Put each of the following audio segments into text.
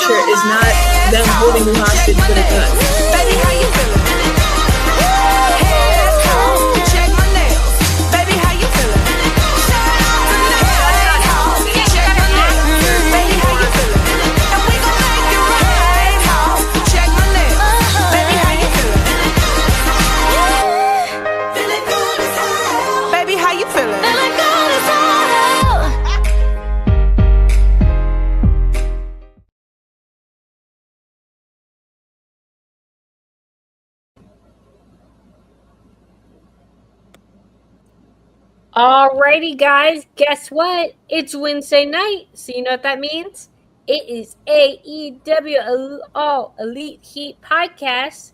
torture is not them holding you hostage for the gun. Baby, how you feeling? Head talk, check my nails. Baby, how you feeling? Head talk, check my nails. Baby, how you feeling? And we gon' make it right. Head talk, check my nails. Baby, how you feeling? Feeling good as hell. Baby, how you feeling? Feeling good as hell. Alrighty, guys, guess what? It's Wednesday night, so you know what that means? It is AEW All Elite Heat Podcast,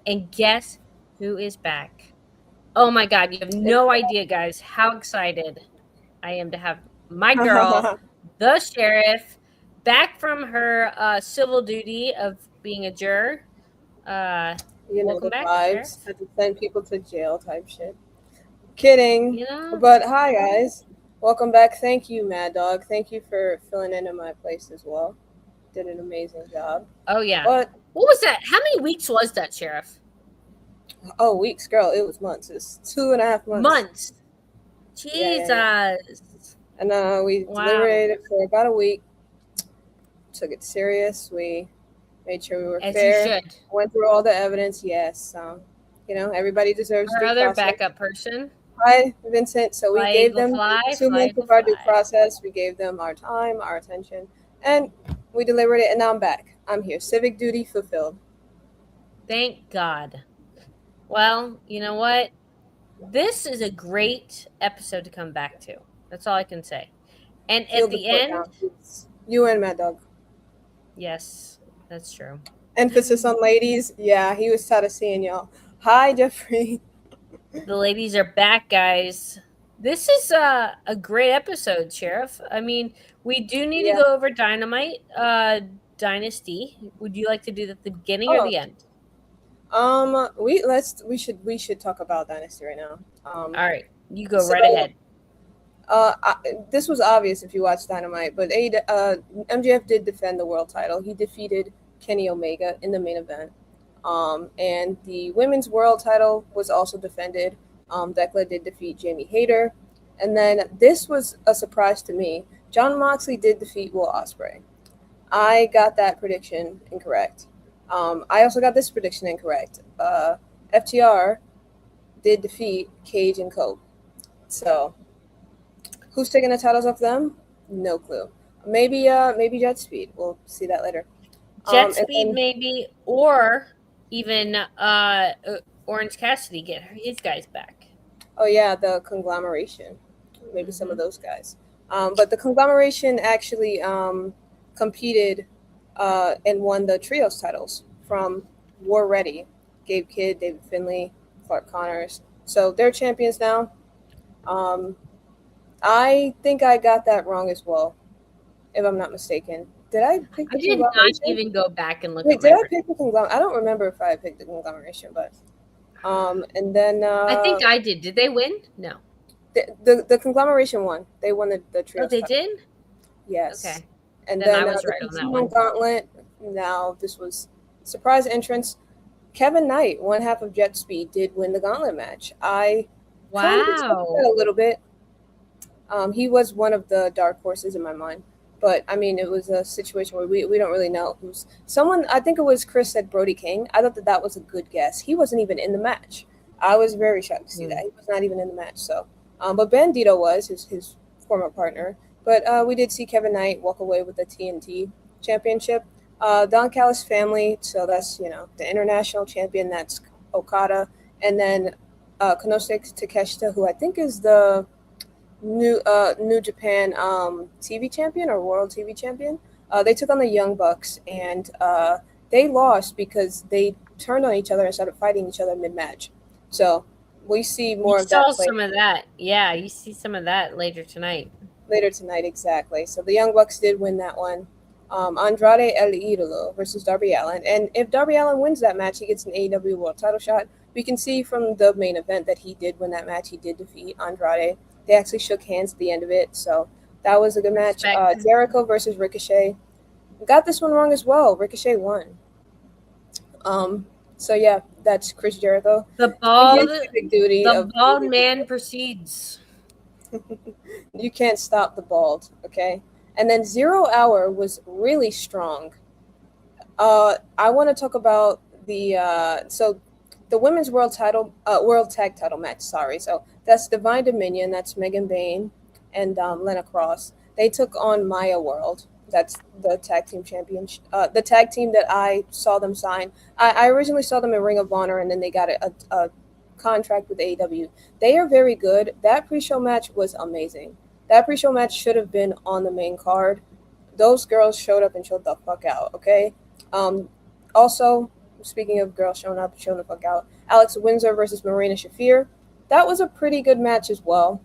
and guess who is back? Oh my god, you have no idea, guys, how excited I am to have my girl, the sheriff, back from her civil duty of being a juror. Welcome the back, vibes. Sheriff. Had to send people to jail type shit. Kidding. You know? But hi guys. Welcome back. Thank you, Mad Dog. Thank you for filling in my place as well. Did an amazing job. Oh yeah. But what was that? How many weeks was that, Sheriff? weeks, girl. It was months. It's 2.5 months. Months. Jesus. Yeah. And we deliberated for about a week. Took it serious. We made sure we were As fair. you should. Went through all the evidence. Yes. Everybody deserves Our due other process. backup person. Hi, Vincent. So we Fly, gave Eagle, them fly, 2 fly, months Eagle, of our due fly. process. We gave them our time, our attention, and we delivered it. And now I'm back. I'm here. Civic duty fulfilled. Thank God. Well, you know what? This is a great episode to come back to. That's all I can say. And Feel at the foot end, down. It's you and Mad Dog. yes, that's true. Emphasis on ladies. Yeah, he was tired of seeing y'all. Hi, Jeffrey. The ladies are back, guys. This is a great episode, Sheriff. I mean, we do need to go over Dynamite Dynasty. Would you like to do that at the beginning or the end? We should talk about Dynasty right now. All right, you go right ahead. This was obvious if you watched Dynamite, but MJF did defend the world title. He defeated Kenny Omega in the main event. And the women's world title was also defended. Declan did defeat Jamie Hayter. And then this was a surprise to me. Jon Moxley did defeat Will Ospreay. I got that prediction incorrect. I also got this prediction incorrect. FTR did defeat Cage and Cope. So who's taking the titles off them? No clue. Maybe Jet Speed. We'll see that later. Jet Speed maybe, or even Orange Cassidy get his guys back. Oh yeah, the conglomeration. Maybe some of those guys. But the conglomeration actually competed and won the trios titles from War Ready. Gabe Kidd, David Finlay, Clark Connors. So they're champions now. I think I got that wrong as well, if I'm not mistaken. Did I pick the I did not even go back and look Wait, at did I pick the conglomeration? I don't remember if I picked the conglomeration, but and then I think I did. Did they win? No. The conglomeration won. They won the trio. Oh, they did? Yes. Okay. And then I then was right on that one. Gauntlet. Now this was surprise entrance. Kevin Knight, one half of Jet Speed, did win the Gauntlet match. I kind of expected that a little bit. He was one of the dark horses in my mind. But, I mean, it was a situation where we don't really know who's... Someone, I think it was Chris said Brody King. I thought that was a good guess. He wasn't even in the match. I was very shocked to see that. He was not even in the match. So, but Bandito was, his former partner. But we did see Kevin Knight walk away with the TNT championship. Don Callis family, so that's, the international champion. That's Okada. And then Konosuke Takeshita, who I think is the... New Japan TV champion or world TV champion. They took on the Young Bucks and they lost because they turned on each other and started fighting each other mid-match. So we see more of that. You saw some of that. Yeah, you see some of that later tonight. Later tonight, exactly. So the Young Bucks did win that one. Andrade El Idolo versus Darby Allin. And if Darby Allin wins that match, he gets an AEW world title shot. We can see from the main event that he did win that match. He did defeat Andrade. They actually shook hands at the end of it, so that was a good match. Jericho versus Ricochet. got this one wrong as well. Ricochet won. So yeah, that's Chris Jericho. The bald man proceeds. You can't stop the bald, okay? And then 0 Hour was really strong. I want to talk about the women's world tag title match. Sorry, so that's Divine Dominion. That's Megan Bayne and Lena Cross. They took on Maya World. That's the tag team championship. The tag team that I saw them sign. I originally saw them in Ring of Honor, and then they got a contract with AEW. They are very good. That pre-show match was amazing. That pre-show match should have been on the main card. Those girls showed up and showed the fuck out. Okay. Also, speaking of girls showing up and showing the fuck out, Alex Windsor versus Marina Shafir. That was a pretty good match as well.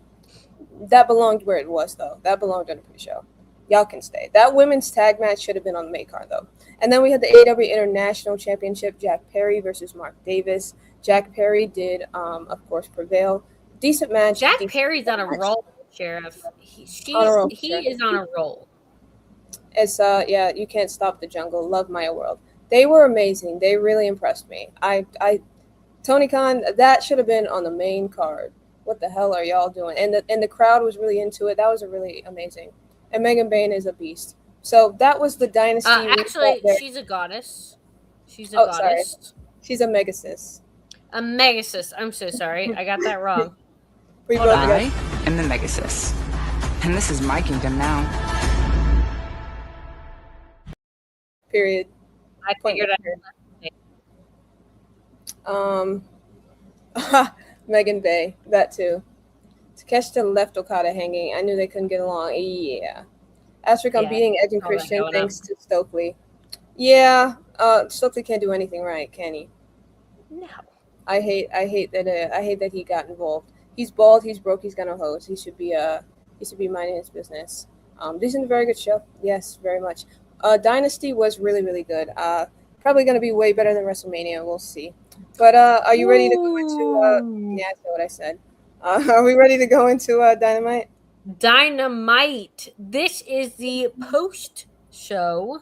That belonged where it was, though. That belonged on the pre-show. Y'all can stay. That women's tag match should have been on the main card, though. And then we had the AEW International Championship, Jack Perry versus Mark Davis. Jack Perry did, of course, prevail. Decent match. Jack Perry's on a roll, Sheriff. He is on a roll. It's yeah, you can't stop the jungle. Love Maya World. They were amazing. They really impressed me. Tony Khan, that should have been on the main card. What the hell are y'all doing? And the crowd was really into it. That was really amazing. And Megan Bayne is a beast. So that was the Dynasty. Actually, she's a goddess. She's a goddess. Sorry. She's a megasis. A megasis. I'm so sorry. I got that wrong. I am the megasis. And this is my kingdom now. Period. I figured out. Megan Bay, that too. Takeshita left Okada hanging. I knew they couldn't get along. Yeah. Astric beating Edge and Christian thanks to Stokely. Yeah, Stokely can't do anything right, can he? No. I hate that he got involved. He's bald. He's broke. He's got no hose. He should be minding his business. This is a very good show. Yes, very much. Dynasty was really, really good. Probably going to be way better than WrestleMania. We'll see. But are you ready to go into? Yeah, I said what I said. Are we ready to go into Dynamite? Dynamite. This is the post show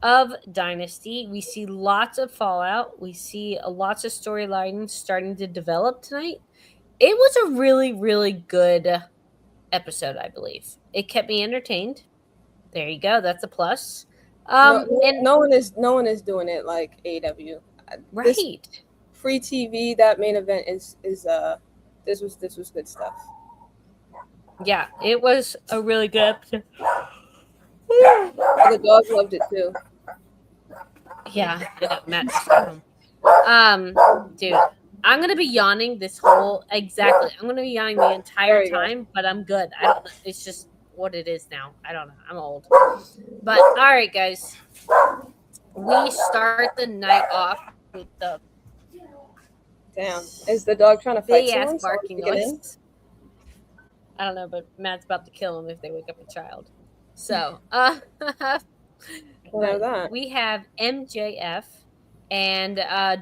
of Dynasty. We see lots of fallout. We see lots of storylines starting to develop tonight. It was a really, really good episode, I believe. It kept me entertained. There you go. That's a plus. No one is doing it like AEW. Right. This free TV, that main event is this was good stuff. Yeah, it was a really good episode. The dogs loved it too. Yeah, Matt. Dude, I'm gonna be yawning this whole I'm gonna be yawning the entire time, but I'm good. It's just what it is now. I don't know. I'm old. But all right, guys. We start the night off with the damn. Is the dog trying to fight big someone? Ass barking noise. I don't know, but Matt's about to kill him if they wake up a child. So, we have MJF and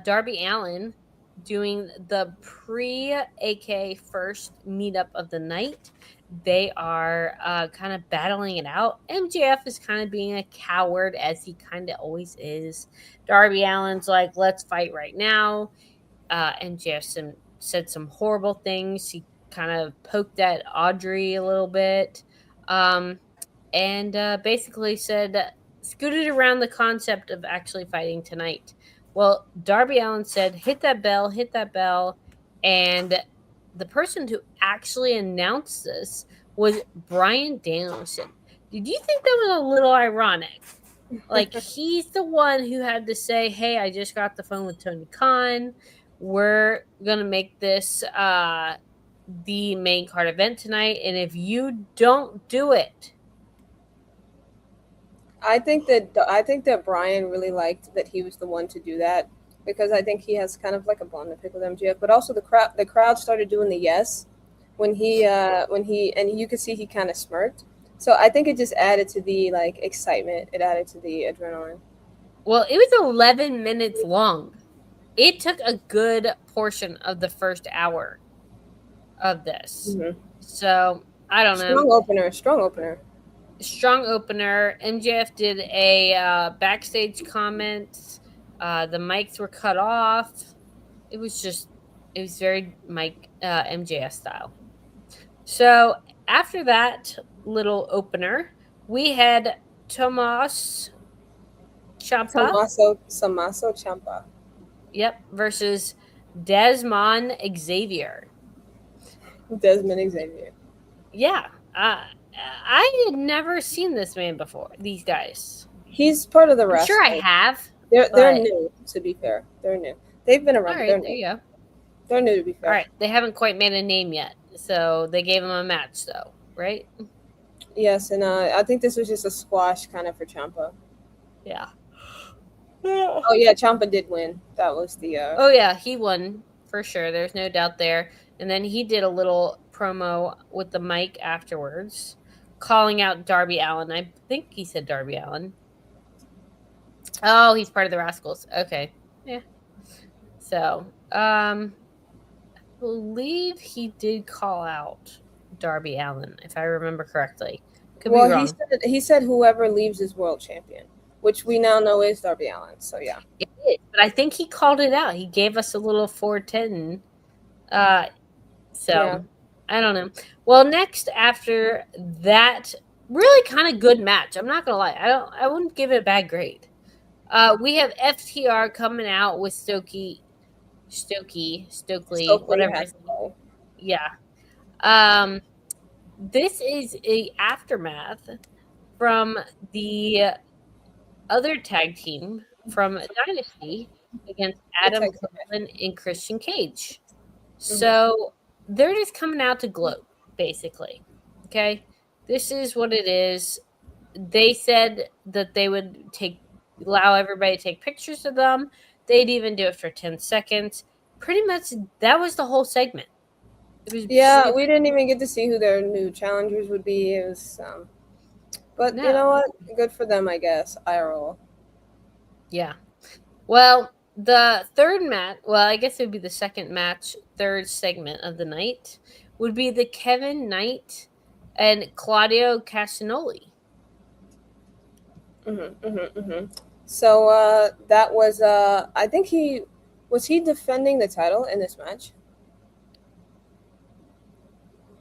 Darby Allin doing the pre-AK first meetup of the night. They are kind of battling it out. MJF is kind of being a coward, as he kind of always is. Darby Allin's like, let's fight right now. MJF said some horrible things. He kind of poked at Audrey a little bit. And basically said, scooted around the concept of actually fighting tonight. Well, Darby Allin said, hit that bell. And the person who actually announced this was Bryan Danielson. Did you think that was a little ironic? Like, he's the one who had to say, hey, I just got the phone with Tony Khan. We're going to make this the main card event tonight. And if you don't do it. I think that Bryan really liked that he was the one to do that, because I think he has kind of like a bone to pick with MJF, but also the crowd started doing the yes when he and you could see he kind of smirked. So I think it just added to the like excitement. It added to the adrenaline. Well, it was 11 minutes long. It took a good portion of the first hour of this. Mm-hmm. So I don't know. Strong opener. strong opener. MJF did a backstage comment. The mics were cut off. It was very MJF style. So after that little opener, we had Tommaso Ciampa. Tommaso Ciampa. Yep, versus Desmond Xavier. Desmond Xavier. Yeah, I had never seen this man before. These guys. He's part of the rest. I'm sure I have. They're new. To be fair, they're new. They've been around. All right, there you go. They're new, to be fair. All right, they haven't quite made a name yet, so they gave him a match, though, right? Yes, and I think this was just a squash kind of for Ciampa. Yeah. Oh yeah, Ciampa did win. That was the. Oh yeah, he won for sure. There's no doubt there. And then he did a little promo with the mic afterwards, calling out Darby Allin. I think he said Darby Allin. Oh, he's part of the Rascals. Okay, yeah. So, I believe he did call out Darby Allin, if I remember correctly. Could be wrong. He said whoever leaves is world champion, which we now know is Darby Allin. So yeah, it is, but I think he called it out. He gave us a little 410. Yeah. I don't know. Well, next after that really kind of good match. I'm not gonna lie. I wouldn't give it a bad grade. We have FTR coming out with Stokely, whatever. Yeah. This is a aftermath from the other tag team from Dynasty against Adam Copeland and Christian Cage. So they're just coming out to gloat, basically. Okay? This is what it is. They said that they would allow everybody to take pictures of them. They'd even do it for 10 seconds. Pretty much, that was the whole segment. We didn't even get to see who their new challengers would be. It was, but you know what? Good for them, I guess. IRL. Yeah. Well, the third match, I guess it would be the second match, third segment of the night, would be the Kevin Knight and Claudio Castagnoli. So that was, I think he defending the title in this match?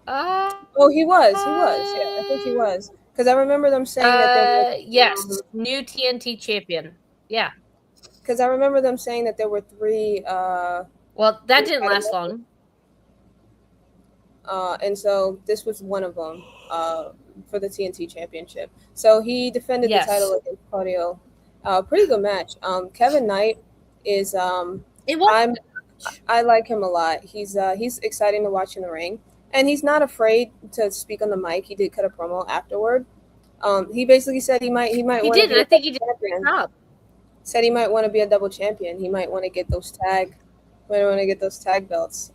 He was. Yeah, I think he was. Because I remember them saying that there were... Yes, new TNT champion. Yeah. Because I remember them saying that there were three... well, that didn't last long. And so this was one of them for the TNT championship. So he defended the title against Claudio. Pretty good match. Kevin Knight is... I like him a lot. He's exciting to watch in the ring. And he's not afraid to speak on the mic. He did cut a promo afterward. He basically said he might. He did. I think he did a good job. Said he might want to be a double champion. He might want to get those tag belts.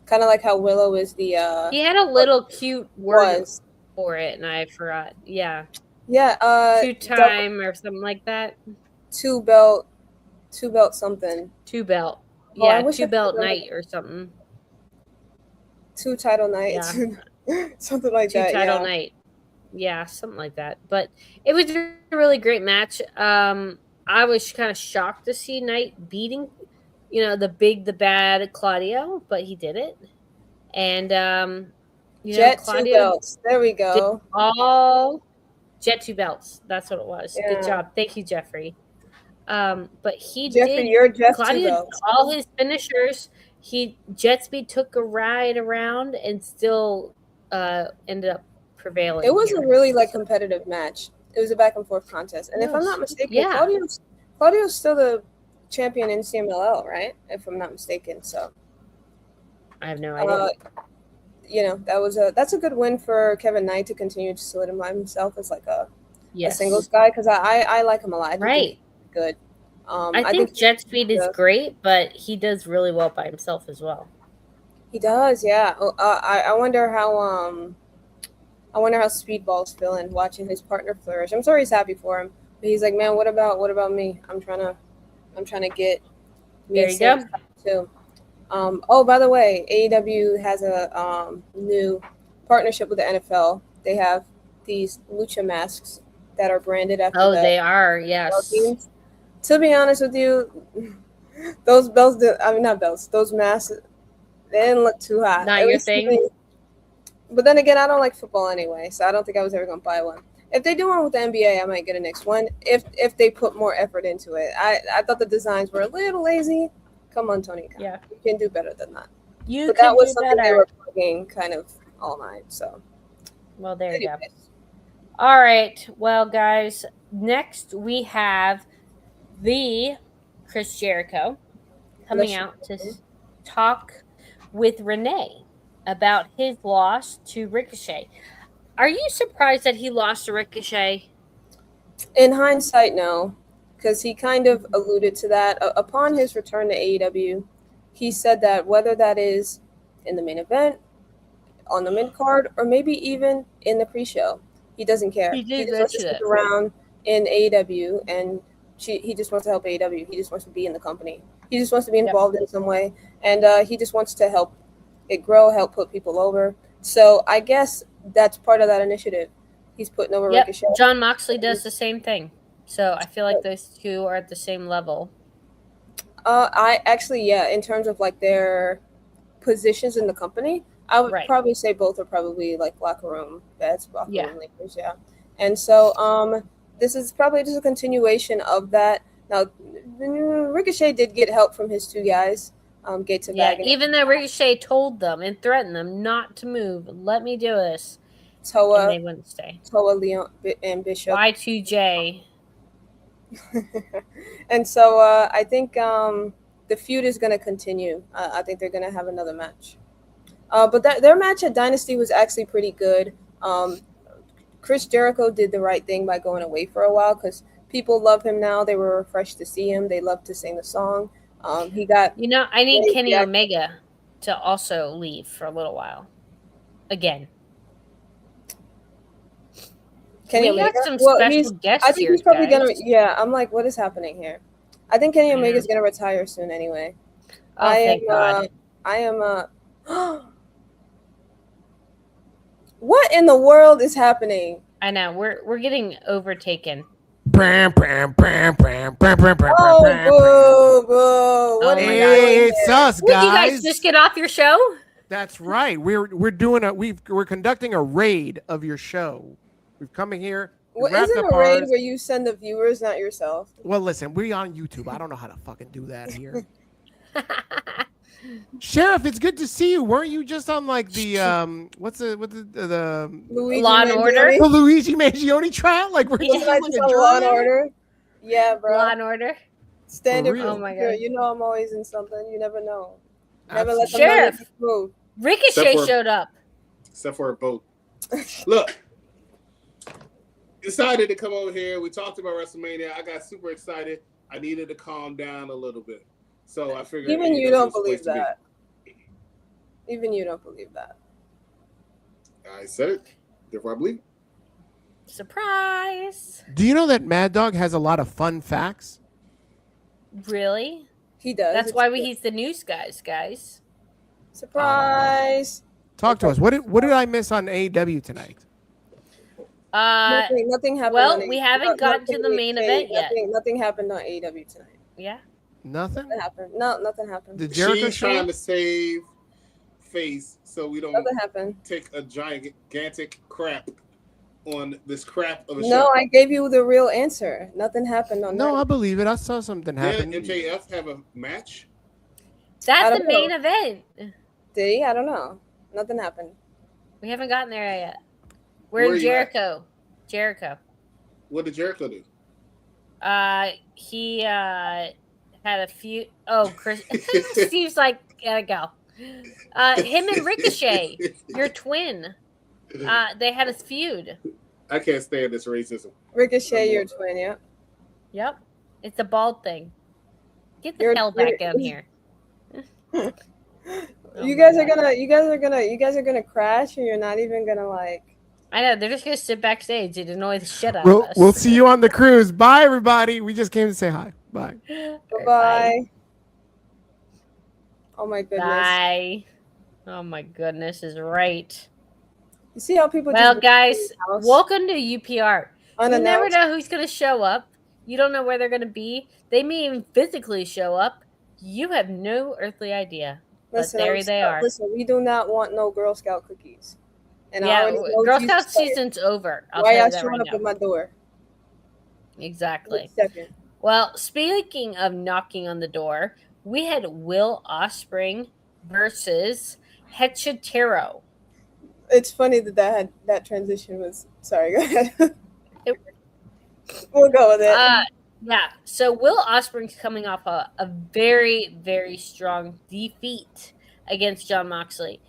Kind of like how Willow is the. He had a little cute word for it, and I forgot. Yeah. Yeah. 2-time or something like that. 2 belt something. 2 belt. Yeah, 2 belt night or something. 2 title nights, something like that. 2 title night, something like that. But it was a really great match. I was kind of shocked to see Knight beating, the bad Claudio, but he did it. And Jet Claudio 2 belts. There we go. All Jet 2 belts. That's what it was. Yeah. Good job. Thank you, Jeffrey. But Jeffrey, you're Jet Claudio 2 belts. All his finishers. Jetsby took a ride around and still ended up prevailing. It was a really competitive match. It was a back and forth contest. And if I'm not mistaken, Claudio's still the champion in CMLL, right? If I'm not mistaken. So I have no idea. That's a good win for Kevin Knight to continue to solidify himself as a singles guy, because I like him a lot. Right. Good. I think Jet Speed is great, but he does really well by himself as well. He does, yeah. I wonder how Speedball's feeling watching his partner flourish. I'm sure he's happy for him, but he's like, man, what about me? I'm trying to get me there you go too. By the way, AEW has a new partnership with the NFL. They have these lucha masks that are branded after Oh, the they are. belt Yes. teams. To be honest with you, those belts, I mean not belts, those masks, they didn't look too hot. Not At your least to thing? me. But then again, I don't like football anyway, so I don't think I was ever gonna buy one. If they do one with the NBA, I might get a next one. If they put more effort into it, I thought the designs were a little lazy. Come on, Tony Khan. Yeah. You can do better than that. You But could that was do something they better. were plugging kind of all night. So, Well, there you go. anyways, All right. Well, guys, next we have the Chris Jericho coming Bless you. out to talk with Renee about his loss to Ricochet. Are you surprised that he lost to Ricochet? In hindsight, no, because he kind of alluded to that upon his return to AEW. He said that whether that is in the main event, on the mid card, or maybe even in the pre-show, he doesn't care. He did just wants to mention stick it. around in AEW, and he just wants to help AEW. He just wants to be in the company. He just wants to be Yep. involved in some way, and he just wants to help it grow, help put people over. So I guess that's part of that initiative. He's putting over Yep. Ricochet. John Moxley does the same thing. So I feel like those two are at the same level. I actually, yeah, in terms of like their positions in the company, I would Right. probably say both are probably like locker room vets, locker Yeah. room leaders, yeah. And so, this is probably just a continuation of that. Now, Ricochet did get help from his two guys, Gates and Yeah, Wagner. even though Ricochet told them and threatened them not to move, let me do this, and Toa, they wouldn't stay. Leon, and Bishop. Y2J. And so I think the feud is going to continue. I think they're going to have another match. But their match at Dynasty was actually pretty good. Chris Jericho did the right thing by going away for a while because people love him now. They were refreshed to see him. They love to sing the song. He got You know, I need Great Kenny reaction. Omega to also leave for a little while. Again. Kenny We got Omega. some Well, special guests I think here, he's probably guys. gonna. Yeah, I'm like, what is happening here? I think Kenny I Omega's know. gonna retire soon anyway. Oh, thank God. I am. What in the world is happening? I know. We're getting overtaken. Oh, boo, boo! What Oh are my you God. doing It's here? us, Would you guys guys. just get off your show? That's right. We're doing we're conducting a raid of your show. We've come in here. we What, wrapped isn't up a raid ours. where you send the viewers, not yourself? Well, listen, we're on YouTube. I don't know how to fucking do that here. Sheriff, it's good to see you. Weren't you just on like the what's the Luigi Law and Order? Mangione? the Luigi Mangione trial? Like we're Yeah. just Wasn't I doing just a on Law and drill? Order? Yeah, bro. Law and Order. Standard For real. Oh my procedure. God. You know I'm always in something. You never know. Never Absolutely. let the Sheriff. money move. Ricochet Except for- showed up. Except for a boat. Look, decided to come over here. We talked about WrestleMania. I got super excited. I needed to calm down a little bit. So I figured Even AEW you don't was the believe place to be. that. Even you don't believe that. I said it. Therefore, I believe it. Surprise. Do you know that Mad Dog has a lot of fun facts? Really? He does. That's It's why good. he's the news guys. Surprise. Talk to us. What did I miss on AEW tonight? Nothing happened. well, on we AEW. haven't gotten to Nothing the main event yet. Nothing happened on AEW tonight. Yeah. Nothing? Nothing happened. No, nothing happened. Did Jericho She's show trying up? to save face so we don't Nothing happened. take a gigantic crap on this crap of a No, show. I gave you the real answer. Nothing happened on No, that. I believe it. I saw something Did happen. MJF have a match? I That's don't the main know. event. Did he? I don't know. Nothing happened. We haven't gotten there yet. We're Where in you at? Jericho. Jericho. What did Jericho do? He had a few. Oh, Chris. Steve's like, gotta go. Him and Ricochet, your twin. They had a feud. I can't stand this racism. Ricochet, your twin, yeah. Yep. It's a bald thing. Get the You're- hell back you're- down here. Oh you my guys are God. gonna crash, and you're not even gonna like. I know they're just gonna sit backstage and annoy the shit out of us. We'll see you on the cruise. Bye, everybody. We just came to say hi. Bye. Bye. Oh my goodness. Bye. Oh my goodness is right. You see how people Well, just guys, house welcome to UPR. You never unannounced? know who's going to show up. You don't know where they're going to be. They may even physically show up. You have no earthly idea. Listen, but there they are. Listen, we do not want no Girl Scout cookies. And I Yeah, already know Girl Jesus Scout Christ. season's over. I'll Why tell y'all you that showing right up now. at my door? Exactly. Second. Well, speaking of knocking on the door, we had Will Ospreay versus Hechitero. It's funny that transition was. Sorry, go ahead. We'll go with it. Yeah, so Will Ospreay's coming off a very, very strong defeat against Jon Moxley.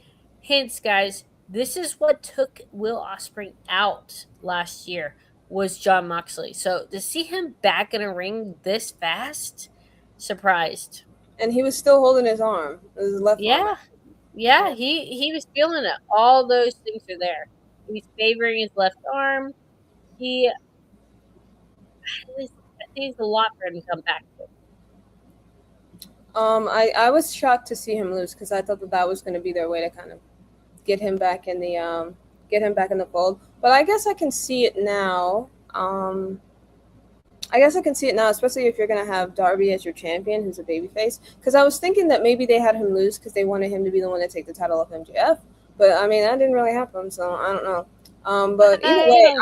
Hence, guys, this is what took Will Ospreay out last year was Jon Moxley. So to see him back in a ring this fast, surprised. And he was still holding his arm, his left arm. Yeah, he was feeling it. All those things are there. He's favoring his left arm. I think it's a lot for him to come back to. I was shocked to see him lose because I thought that was going to be their way to kind of get him back in the fold. But I guess I can see it now. Especially if you're going to have Darby as your champion, who's a babyface. Because I was thinking that maybe they had him lose because they wanted him to be the one to take the title off MJF. But I mean, that didn't really happen, so I don't know. But either way,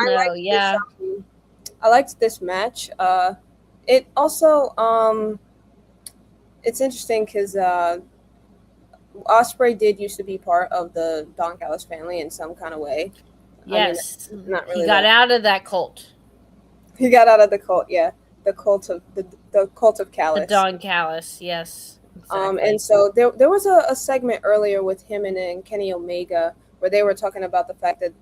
I liked this match. It also it's interesting because Ospreay did used to be part of the Don Callis family in some kind of way. Yes, I mean, not really. He got out of that cult. He got out of the cult, yeah. The cult of Callis. The Don Callis, yes. Exactly. And so there was a segment earlier with him and Kenny Omega where they were talking about the fact that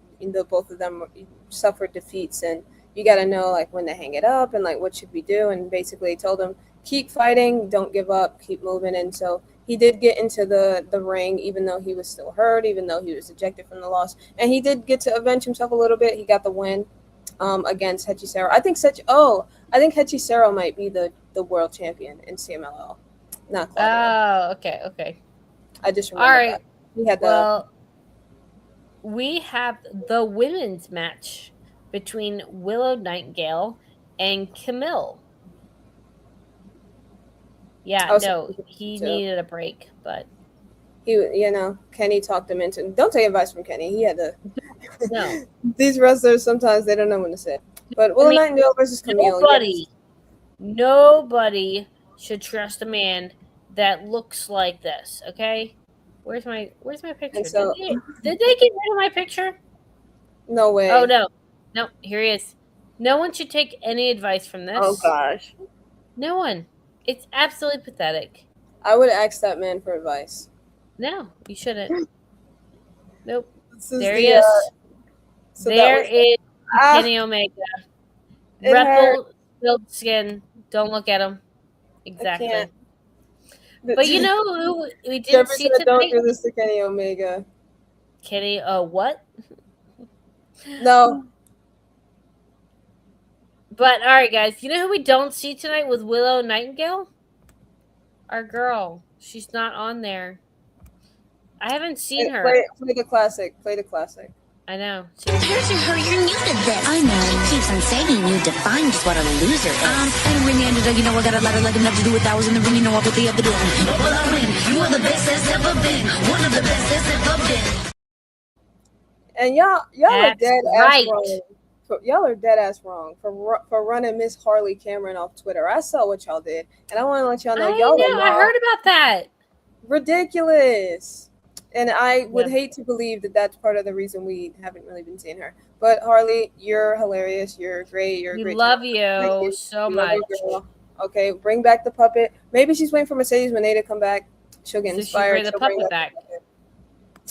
both of them suffered defeats, and you got to know like when to hang it up and like what should we do. And basically told him keep fighting, don't give up, keep moving. And so he did get into the ring, even though he was still hurt, even though he was ejected from the loss, and he did get to avenge himself a little bit. He got the win. Against Hechicero. I think Hechicero might be the world champion in CMLL. Not Claudio. Oh, okay. I just remember. All right. That. We have the women's match between Willow Nightingale and Camille. Yeah, he needed a break, but Kenny talked him into. Don't take advice from Kenny. He had to. No. These wrestlers sometimes they don't know when to say. But Willow Nightingale versus Camille. Nobody should trust a man that looks like this. Okay, where's my picture? So, did they get rid of my picture? No way. Oh no, here he is. No one should take any advice from this. Oh gosh. No one. It's absolutely pathetic. I would ask that man for advice. No, you shouldn't. Nope. There he is. So there is Kenny Omega. Rebel filled skin. Don't look at him. Exactly. But you know who we didn't see tonight? Don't do this to Kenny Omega. Kenny, what? No. But all right, guys. You know who we don't see tonight with Willow Nightingale? Our girl. She's not on there. I haven't seen her. Play the classic. I know. Here's to her, you're new to this. I know. Keeps on saying you define just what a loser is. Anyway, me ended up, I got a lot of luck enough to do what I was in the ring, what they have to do. Well, I win. You are the best that's ever been. One of the best that's ever been. And y'all are dead ass wrong. Y'all are dead ass wrong for running Miss Harley Cameron off Twitter. I saw what y'all did, and I want to let y'all know I heard about that. Ridiculous. And I would hate to believe that that's part of the reason we haven't really been seeing her. But Harley, you're hilarious. You're great. We love you so much. Okay, bring back the puppet. Maybe she's waiting for Mercedes Moné to come back. She'll get inspired. Bring the puppet back.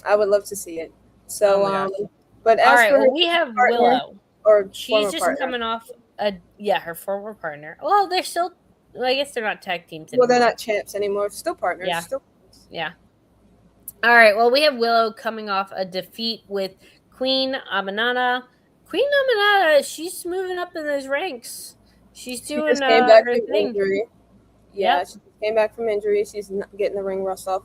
I would love to see it. So, but as all right, for we have partner, Willow. Or she's just coming off her former partner. Well, they're still. Well, I guess they're not tag teams anymore. Well, they're not champs anymore. Still partners. Yeah. All right. Well, we have Willow coming off a defeat with Queen Aminata. Queen Aminata, she's moving up in those ranks. She's doing her thing. Injury. Yeah, she came back from injury. She's not getting the ring rust off.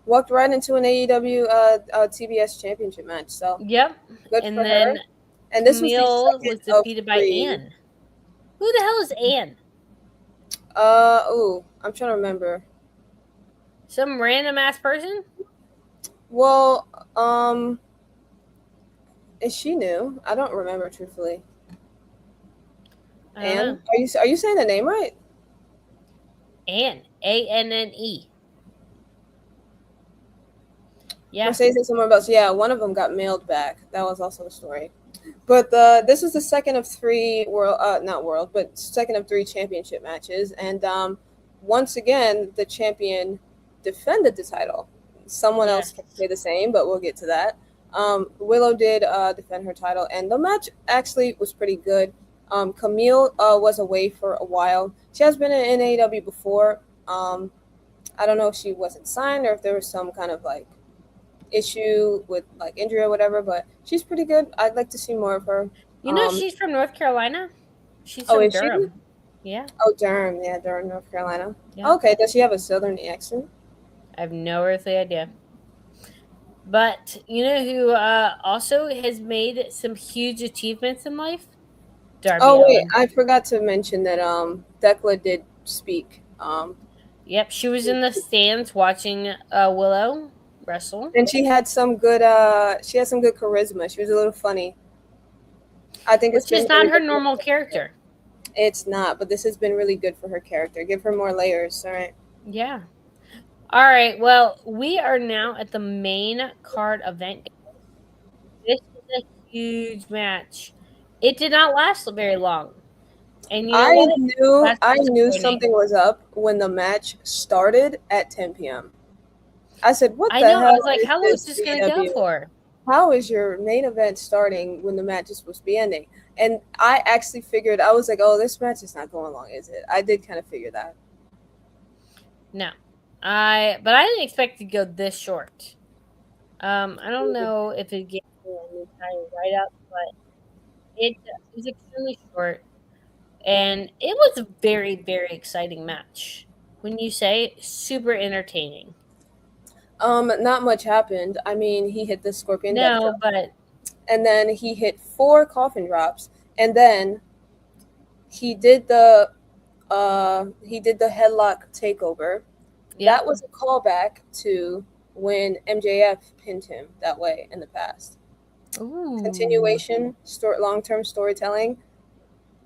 walked right into an AEW TBS championship match. So Yep. good And for then her. And this was the Camille was second of defeated by 3. Anne. Who the hell is Anne? I'm trying to remember. Some random ass person? Well, is she new? I don't remember truthfully. I don't know. Anne, are you saying the name right? Anne. ANNE. Yeah. Mercedes and someone else. Yeah, one of them got mailed back. That was also a story. But this was the second of 3 but second of 3 championship matches, and once again the champion defended the title. Someone else can say the same, but we'll get to that. Willow did defend her title, and the match actually was pretty good. Camille was away for a while. She has been in AEW before. I don't know if she wasn't signed or if there was some kind of like issue with like injury or whatever, but she's pretty good. I'd like to see more of her. You know she's from North Carolina? She's Oh, from is she? Durham. Yeah. Oh, Durham. Yeah, Durham, North Carolina. Yeah. Okay, does she have a southern accent? I have no earthly idea. But you know who also has made some huge achievements in life? Darby Oh wait, Allin. I forgot to mention that Thekla did speak. Yep, she was in the stands watching Willow wrestle. And she had some good charisma. She was a little funny. I think Which is not her normal character. It's not, but this has been really good for her character. Give her more layers, all right? Yeah. All right, well, we are now at the main card event. This is a huge match. It did not last very long. And you know I knew something was up when the match started at 10 p.m. I said, "What the hell?" I was like, "How long is this going to go for?" How is your main event starting when the match is supposed to be ending? And I actually figured, I was like, "Oh, this match is not going long, is it?" I did kind of figure that. No, but I didn't expect it to go this short. I don't know if it gave me an entire write up, but it was extremely short. And it was a very, very exciting match. When you say super entertaining. Not much happened. I mean, he hit the scorpion death drop, and then he hit 4 coffin drops, and then he did the headlock takeover. Yep. That was a callback to when MJF pinned him that way in the past. Ooh. Continuation, long-term storytelling,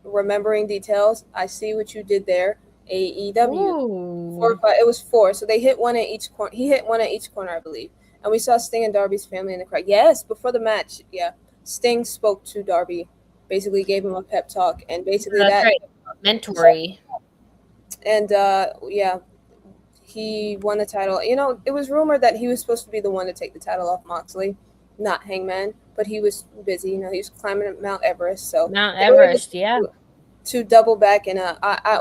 remembering details. I see what you did there. AEW. 4 or 5. It was 4. So they hit one at each corner. He hit one at each corner, I believe. And we saw Sting and Darby's family in the crowd. Yes, before the match. Yeah. Sting spoke to Darby, basically gave him a pep talk, and basically mentory. And yeah, he won the title. You know, it was rumored that he was supposed to be the one to take the title off Moxley, not Hangman, but he was busy. You know, he was climbing Mount Everest. So Mount Everest, yeah. To double back, and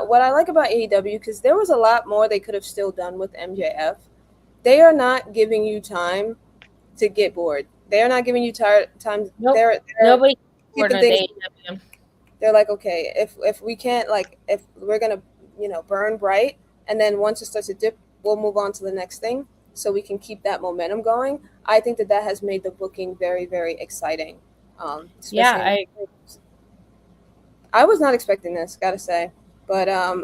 what I like about AEW, because there was a lot more they could have still done with MJF. They are not giving you time to get bored. They are not giving you time. Nope. Nobody. They're like, okay, if we can't, like, if we're gonna, you know, burn bright, and then once it starts to dip, we'll move on to the next thing, so we can keep that momentum going. I think that has made the booking very, very exciting. Yeah, I agree. I was not expecting this, gotta say, but when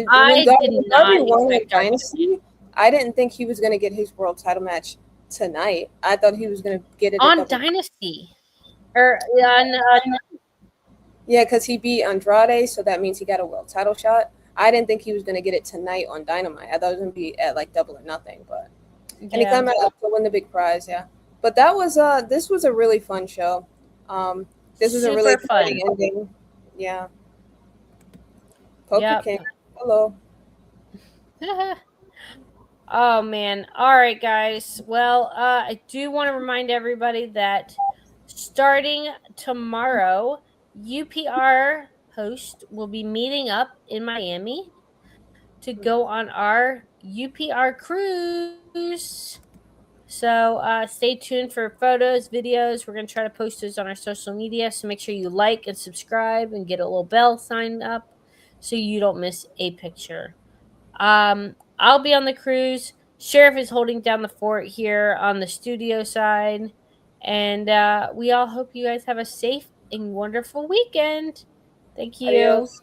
Darby won the Dynasty, I didn't think he was gonna get his world title match tonight. I thought he was gonna get it on Dynasty, yeah, because he beat Andrade, so that means he got a world title shot. I didn't think he was gonna get it tonight on Dynamite. I thought it was gonna be at like Double or Nothing, but and he climbed up to win the big prize. Yeah, but that was this was a really fun show. This was a really fun ending. Yeah. Poker King. Hello. Oh man. All right, guys. Well, I do want to remind everybody that starting tomorrow, UPR host will be meeting up in Miami to go on our UPR cruise. So stay tuned for photos, videos. We're going to try to post those on our social media. So make sure you like and subscribe and get a little bell signed up so you don't miss a picture. I'll be on the cruise. Sheriff is holding down the fort here on the studio side. And we all hope you guys have a safe and wonderful weekend. Thank you. Adios.